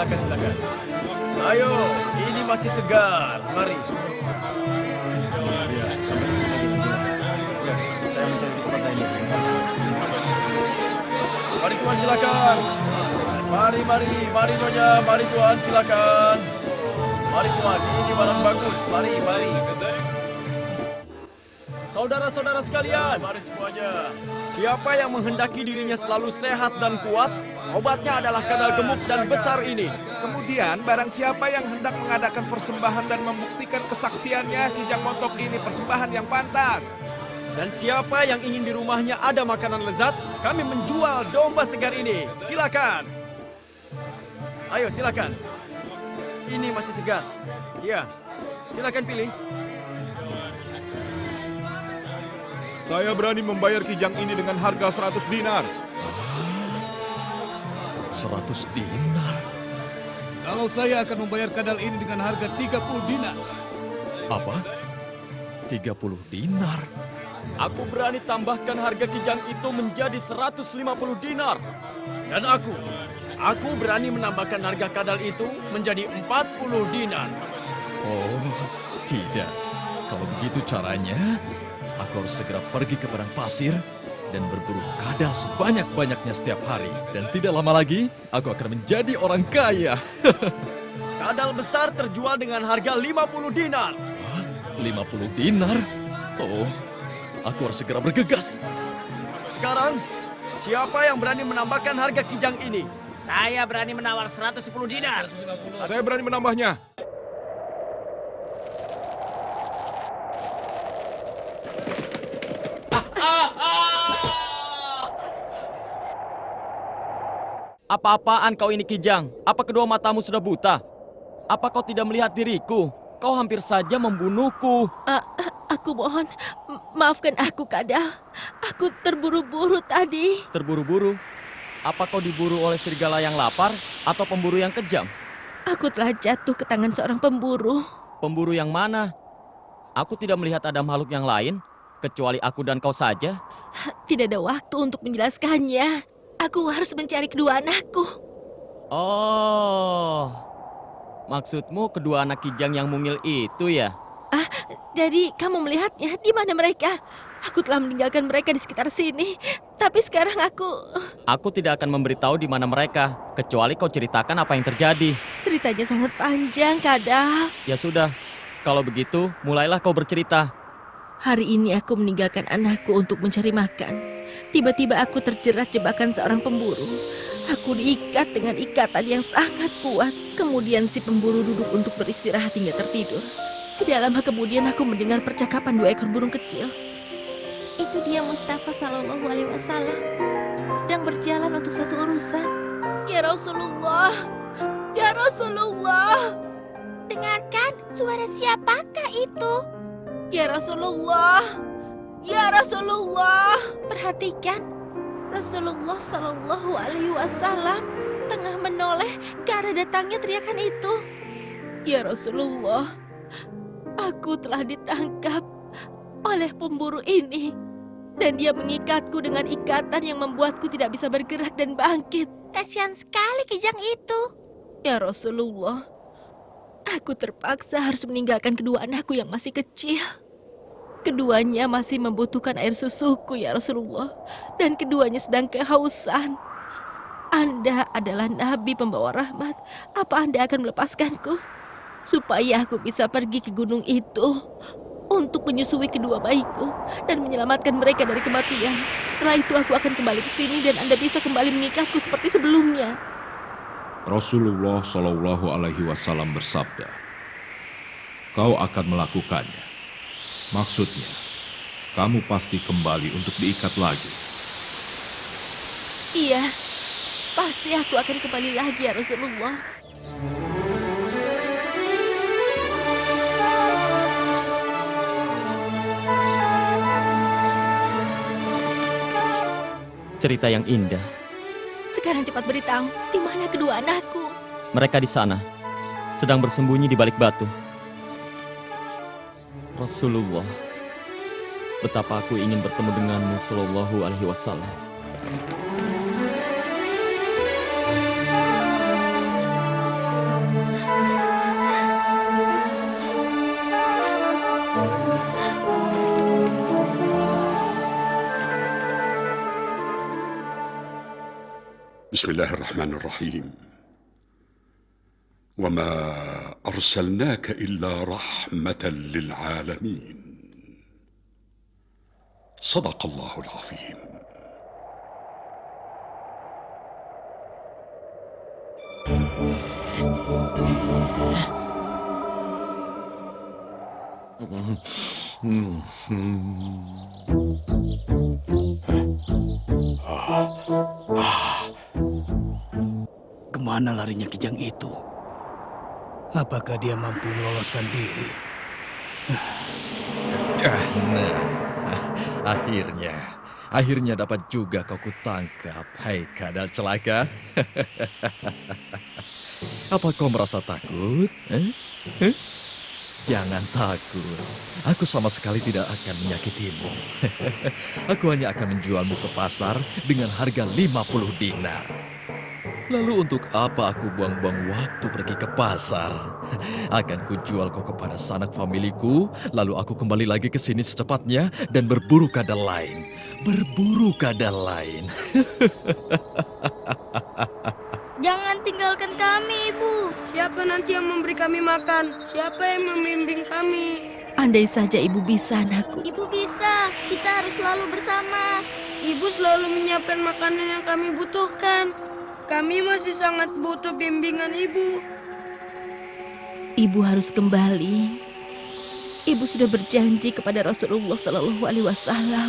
silakan. Ayo, ini masih segar. Mari. Ya, sampai saya mencari di tempat lain. Mari Tuan, silakan. Mari Nyonya, mari Tuan, silakan. Mari Tuan, ini barang bagus. Mari. Saudara-saudara sekalian, mari semuanya. Siapa yang menghendaki dirinya selalu sehat dan kuat, obatnya adalah kadal gemuk dan besar ini. Kemudian, barang siapa yang hendak mengadakan persembahan dan membuktikan kesaktiannya, Kijang Montok ini persembahan yang pantas. Dan siapa yang ingin di rumahnya ada makanan lezat, kami menjual domba segar ini. Silakan. Ayo, silakan. Ini masih segar. Iya, silakan pilih. Saya berani membayar kijang ini dengan harga 100 dinar. 100 dinar? Kalau saya akan membayar kadal ini dengan harga 30 dinar. Apa? 30 dinar? Aku berani tambahkan harga kijang itu menjadi 150 dinar. Dan aku berani menambahkan harga kadal itu menjadi 40 dinar. Oh, tidak. Kalau begitu caranya, aku harus segera pergi ke padang pasir dan berburu kadal sebanyak-banyaknya setiap hari. Dan tidak lama lagi, aku akan menjadi orang kaya. Kadal besar terjual dengan harga 50 dinar. Hah? 50 dinar? Oh, aku harus segera bergegas. Sekarang, siapa yang berani menambahkan harga kijang ini? Saya berani menawar 110 dinar. Saya berani menambahnya. Apa-apaan kau ini kijang? Apa kedua matamu sudah buta? Apa kau tidak melihat diriku? Kau hampir saja membunuhku. Aku mohon, maafkan aku, Kadal. Aku terburu-buru tadi. Terburu-buru? Apa kau diburu oleh serigala yang lapar atau pemburu yang kejam? Aku telah jatuh ke tangan seorang pemburu. Pemburu yang mana? Aku tidak melihat ada makhluk yang lain, kecuali aku dan kau saja. Tidak ada waktu untuk menjelaskannya. Aku harus mencari kedua anakku. Oh, maksudmu kedua anak kijang yang mungil itu ya? Jadi kamu melihatnya? Di mana mereka? Aku telah meninggalkan mereka di sekitar sini. Tapi sekarang Aku tidak akan memberitahu di mana mereka, kecuali kau ceritakan apa yang terjadi. Ceritanya sangat panjang, Kadal. Ya sudah, kalau begitu mulailah kau bercerita. Hari ini aku meninggalkan anakku untuk mencari makan. Tiba-tiba aku terjerat jebakan seorang pemburu. Aku diikat dengan ikatan yang sangat kuat. Kemudian si pemburu duduk untuk beristirahat hingga tertidur. Tidak lama kemudian aku mendengar percakapan dua ekor burung kecil. Itu dia Mustafa Sallallahu Alaihi Wasallam sedang berjalan untuk satu urusan. Ya Rasulullah, ya Rasulullah. Dengarkan, suara siapakah itu? Ya Rasulullah, ya Rasulullah. Perhatikan, Rasulullah Sallallahu Alaihi Wasallam tengah menoleh ke arah datangnya teriakan itu. Ya Rasulullah, aku telah ditangkap oleh pemburu ini. Dan dia mengikatku dengan ikatan yang membuatku tidak bisa bergerak dan bangkit. Kasihan sekali kijang itu. Ya Rasulullah, aku terpaksa harus meninggalkan kedua anakku yang masih kecil. Keduanya masih membutuhkan air susuku ya Rasulullah. Dan keduanya sedang kehausan. Anda adalah Nabi pembawa rahmat. Apa Anda akan melepaskanku? Supaya aku bisa pergi ke gunung itu untuk menyusui kedua bayiku dan menyelamatkan mereka dari kematian. Setelah itu aku akan kembali ke sini dan Anda bisa kembali mengikatku seperti sebelumnya. Rasulullah Shallallahu Alaihi Wasallam bersabda, "Kau akan melakukannya. Maksudnya, kamu pasti kembali untuk diikat lagi." Iya, pasti aku akan kembali lagi ya Rasulullah. Cerita yang indah. Sekarang cepat beritahu, di mana kedua anakku? Mereka di sana, sedang bersembunyi di balik batu. Rasulullah, betapa aku ingin bertemu denganmu Sallallahu Alaihi Wasallam. بسم الله الرحمن الرحيم وما أرسلناك إلا رحمة للعالمين صدق الله العظيم. Kemana larinya Kijang itu? Apakah dia mampu meloloskan diri? Nah, akhirnya dapat juga kau kutangkap. Hai kadal celaka. Apa kau merasa takut? Jangan takut. Aku sama sekali tidak akan menyakitimu. Aku hanya akan menjualmu ke pasar dengan harga 50 dinar. Lalu untuk apa aku buang-buang waktu pergi ke pasar? Akan kujual kau kepada sanak familiku, lalu aku kembali lagi ke sini secepatnya dan berburu kadal lain. Berburu kadal lain. Jangan tinggalkan kami, Ibu. Siapa nanti yang memberi kami makan? Siapa yang membimbing kami? Andai saja ibu bisa, anakku. Ibu bisa. Kita harus selalu bersama. Ibu selalu menyiapkan makanan yang kami butuhkan. Kami masih sangat butuh bimbingan Ibu. Ibu harus kembali. Ibu sudah berjanji kepada Rasulullah Shallallahu Alaihi Wasallam.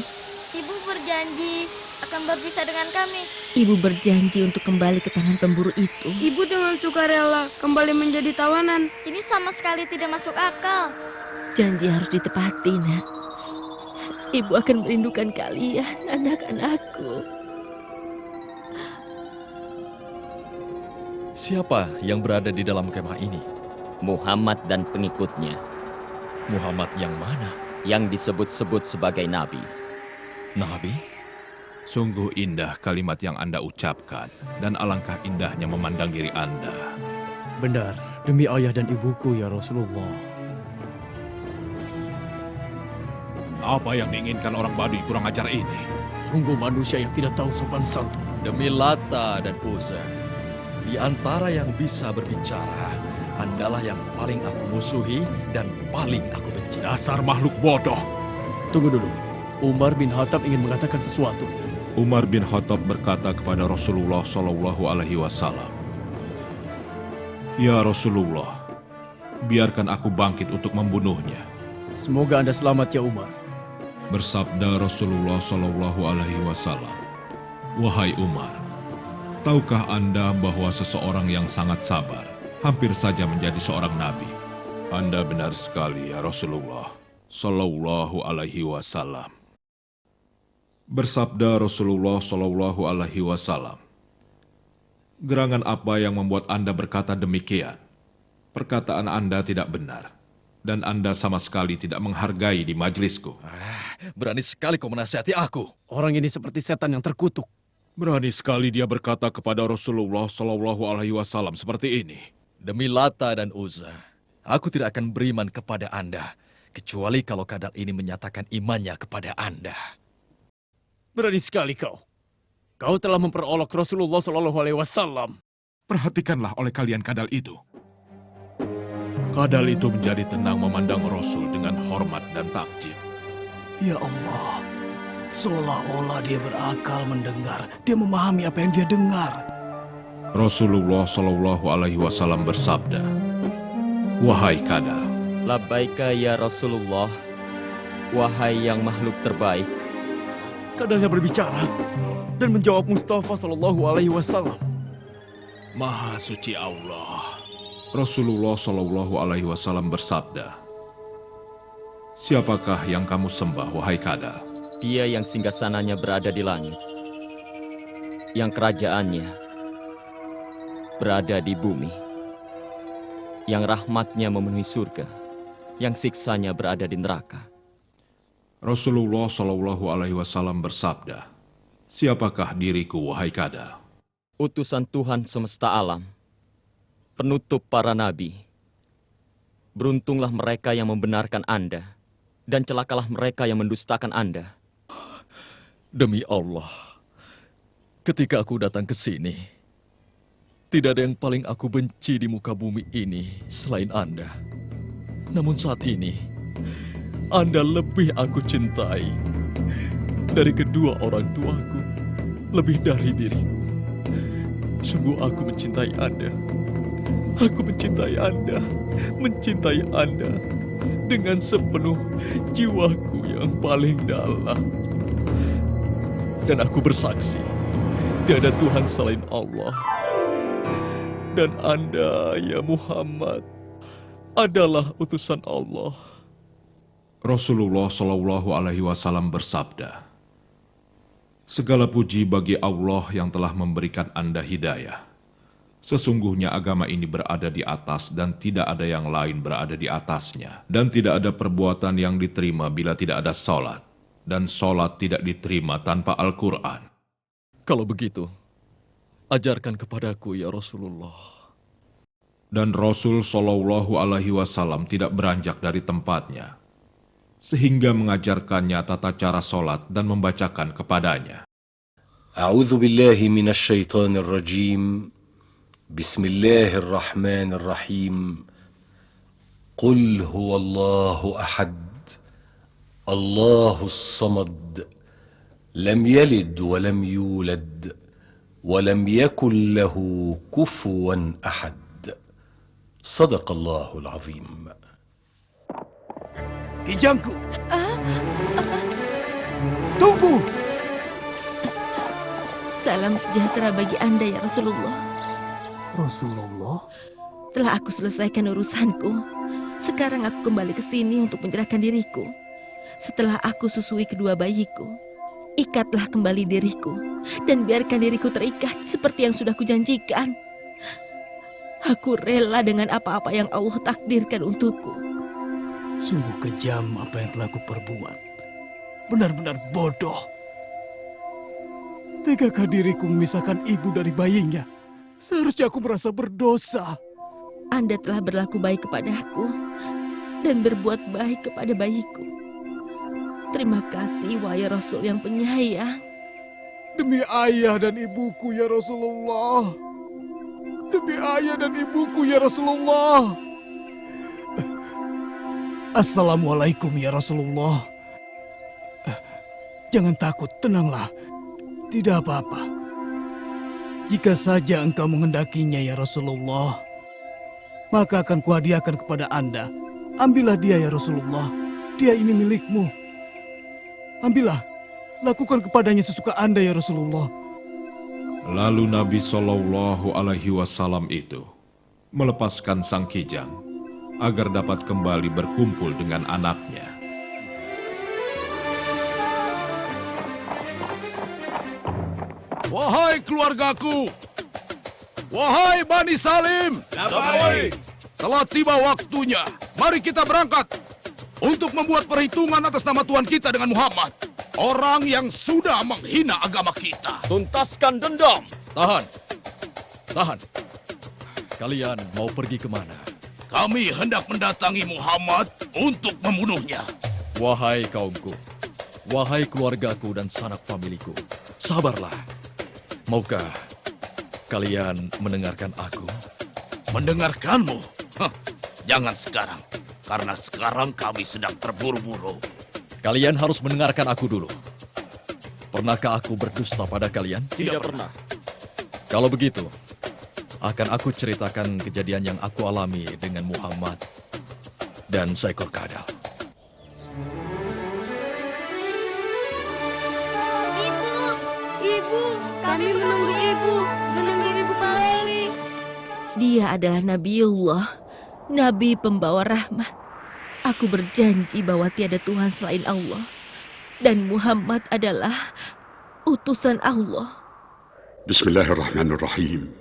Ibu berjanji akan berpisah dengan kami. Ibu berjanji untuk kembali ke tangan pemburu itu. Ibu dengan sukarela kembali menjadi tawanan. Ini sama sekali tidak masuk akal. Janji harus ditepati, nak. Ibu akan merindukan kalian, anak-anakku. Siapa yang berada di dalam kemah ini? Muhammad dan pengikutnya. Muhammad yang mana? Yang disebut-sebut sebagai nabi. Nabi? Sungguh indah kalimat yang Anda ucapkan, dan alangkah indahnya memandang diri Anda. Benar, demi ayah dan ibuku ya Rasulullah. Apa yang diinginkan orang Baduy kurang ajar ini? Sungguh manusia yang tidak tahu sopan santun. Demi Lata dan Uzza, di antara yang bisa berbicara, Andalah yang paling aku musuhi dan paling aku benci. Dasar makhluk bodoh. Tunggu dulu, Umar bin Khattab ingin mengatakan sesuatu. Umar bin Khattab berkata kepada Rasulullah Shallallahu Alaihi Wasallam, "Ya Rasulullah, biarkan aku bangkit untuk membunuhnya." Semoga Anda selamat ya Umar. Bersabda Rasulullah Shallallahu Alaihi Wasallam, "Wahai Umar, tahukah Anda bahwa seseorang yang sangat sabar hampir saja menjadi seorang nabi?" "Anda benar sekali ya Rasulullah Shallallahu Alaihi Wasallam." Bersabda Rasulullah Shallallahu Alaihi Wasallam, "Gerangan apa yang membuat Anda berkata demikian? Perkataan Anda tidak benar, dan Anda sama sekali tidak menghargai di majelisku." Berani sekali kau menasihati aku. Orang ini seperti setan yang terkutuk. Berani sekali dia berkata kepada Rasulullah Shallallahu Alaihi Wasallam seperti ini. Demi Lata dan Uzza, aku tidak akan beriman kepada Anda, kecuali kalau kadal ini menyatakan imannya kepada Anda. Berani sekali kau. Kau telah memperolok Rasulullah Shallallahu Alaihi Wasallam. Perhatikanlah oleh kalian kadal itu. Kadal itu menjadi tenang memandang Rasul dengan hormat dan takjub. Ya Allah, seolah-olah dia berakal mendengar. Dia memahami apa yang dia dengar. Rasulullah Shallallahu Alaihi Wasallam bersabda, "Wahai kadal." Labbaika ya Rasulullah, wahai yang makhluk terbaik. Kadalnya berbicara dan menjawab Mustafa Shallallahu Alaihi Wasallam. Maha suci Allah. Rasulullah Shallallahu Alaihi Wasallam bersabda, "Siapakah yang kamu sembah, wahai kadal?" Dia yang singgasananya berada di langit, yang kerajaannya berada di bumi, yang rahmatnya memenuhi surga, yang siksanya berada di neraka. Rasulullah Shallallahu Alaihi Wasallam bersabda, "Siapakah diriku, wahai kadal?" Utusan Tuhan semesta alam, penutup para nabi. Beruntunglah mereka yang membenarkan Anda, dan celakalah mereka yang mendustakan Anda. Demi Allah, Ketika aku datang ke sini, tidak ada yang paling aku benci di muka bumi ini selain Anda. Namun saat ini, Anda lebih aku cintai dari kedua orang tuaku, lebih dari diriku. Sungguh aku mencintai Anda. Aku mencintai Anda, mencintai Anda dengan sepenuh jiwaku yang paling dalam. Dan aku bersaksi, tiada Tuhan selain Allah. Dan Anda, ya Muhammad, adalah utusan Allah. Rasulullah Shallallahu Alaihi Wasallam bersabda, segala puji bagi Allah yang telah memberikan Anda hidayah. Sesungguhnya agama ini berada di atas dan tidak ada yang lain berada di atasnya. Dan tidak ada perbuatan yang diterima bila tidak ada sholat. Dan sholat tidak diterima tanpa Al-Quran. Kalau begitu, ajarkan kepadaku ya Rasulullah. Dan Rasul Shallallahu Alaihi Wasallam tidak beranjak dari tempatnya, sehingga mengajarkannya tata cara sholat dan membacakan kepadanya. A'udzu billahi minasy syaithanir rajim. Bismillahirrahmanirrahim. Qul huwallahu ahad. Allahus samad. Lam yalid wa lam yulad wa lam yakul lahu kufuwan ahad. Sadaqallahul azim. Kijangku. Tunggu. Salam sejahtera bagi Anda ya Rasulullah. Rasulullah? Telah aku selesaikan urusanku. Sekarang aku kembali ke sini untuk menyerahkan diriku. Setelah aku susui kedua bayiku, ikatlah kembali diriku dan biarkan diriku terikat seperti yang sudah kujanjikan. Aku rela dengan apa-apa yang Allah takdirkan untukku. Sungguh kejam apa yang telah kuperbuat. Benar-benar bodoh. Tegakah diriku memisahkan ibu dari bayinya? Seharusnya aku merasa berdosa. Anda telah berlaku baik kepadaku dan berbuat baik kepada bayiku. Terima kasih, wahai Rasul yang penyayang. Demi ayah dan ibuku ya Rasulullah. Demi ayah dan ibuku ya Rasulullah. Assalamualaikum ya Rasulullah. Jangan takut, tenanglah. Tidak apa-apa. Jika saja engkau menghendakinya ya Rasulullah, maka akan kuhadiahkan kepada Anda. Ambillah dia ya Rasulullah. Dia ini milikmu. Ambillah. Lakukan kepadanya sesuka Anda ya Rasulullah. Lalu Nabi Shallallahu Alaihi Wasallam itu melepaskan sang kijang agar dapat kembali berkumpul dengan anaknya. Wahai keluargaku, wahai Bani Salim, telah tiba waktunya. Mari kita berangkat untuk membuat perhitungan atas nama Tuhan kita dengan Muhammad, orang yang sudah menghina agama kita. Tuntaskan dendam. Tahan. Tahan. Kalian mau pergi kemana? Kami hendak mendatangi Muhammad untuk membunuhnya. Wahai kaumku, wahai keluargaku dan sanak familiku, sabarlah. Maukah kalian mendengarkan aku? Mendengarkanmu? Jangan sekarang, karena sekarang kami sedang terburu-buru. Kalian harus mendengarkan aku dulu. Pernahkah aku berdusta pada kalian? Tidak pernah. Kalau begitu, akan aku ceritakan kejadian yang aku alami dengan Muhammad dan seekor kadal. Ibu, kami menunggu ibu kembali. Dia adalah Nabiullah, Nabi pembawa rahmat. Aku berjanji bahwa tiada Tuhan selain Allah. Dan Muhammad adalah utusan Allah. Bismillahirrahmanirrahim.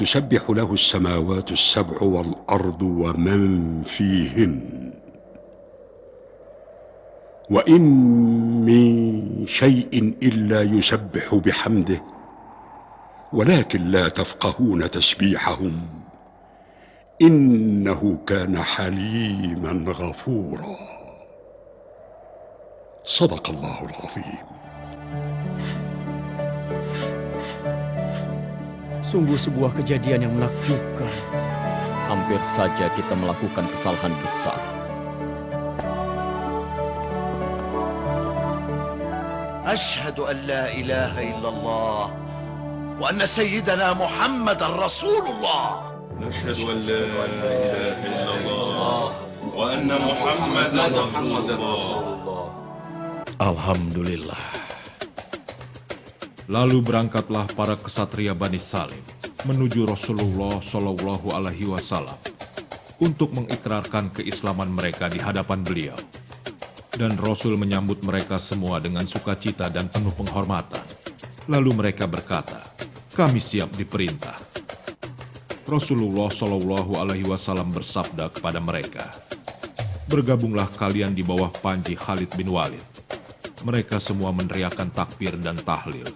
تسبح له السماوات السبع والأرض ومن فيهن وإن من شيء إلا يسبح بحمده ولكن لا تفقهون تسبيحهم إنه كان حليما غفورا صدق الله العظيم. Sungguh sebuah kejadian yang menakjubkan. Hampir saja kita melakukan kesalahan besar. أشهد أن لا إله إلا الله وأن سيدنا محمد رسول الله. نشهد أن لا إله إلا الله وأن محمدا رسول الله. Alhamdulillah. Lalu berangkatlah para kesatria Bani Salim menuju Rasulullah Shallallahu Alaihi Wasallam untuk mengikrarkan keislaman mereka di hadapan beliau. Dan Rasul menyambut mereka semua dengan sukacita dan penuh penghormatan. Lalu mereka berkata, "Kami siap diperintah." Rasulullah Shallallahu Alaihi Wasallam bersabda kepada mereka, "Bergabunglah kalian di bawah panji Khalid bin Walid." Mereka semua meneriakkan takbir dan tahlil,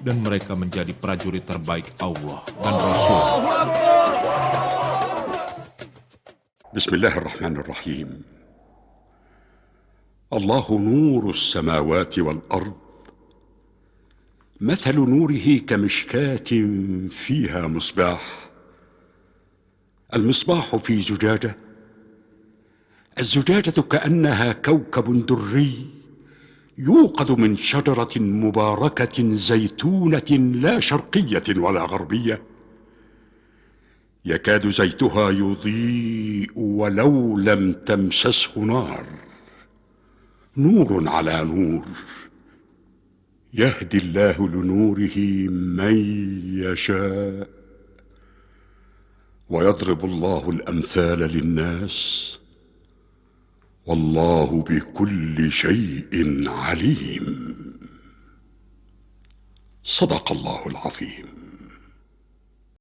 dan mereka menjadi prajurit terbaik Allah dan Rasul. Bismillahirrahmanirrahim. الله نور السماوات والأرض مثل نوره كمشكاة فيها مصباح المصباح في زجاجة الزجاجة كأنها كوكب دري يوقد من شجرة مباركة زيتونة لا شرقية ولا غربية يكاد زيتها يضيء ولو لم تمسسه نار نور على نور يهدي الله لنوره من يشاء ويضرب الله الأمثال للناس والله بكل شيء عليم صدق الله العظيم.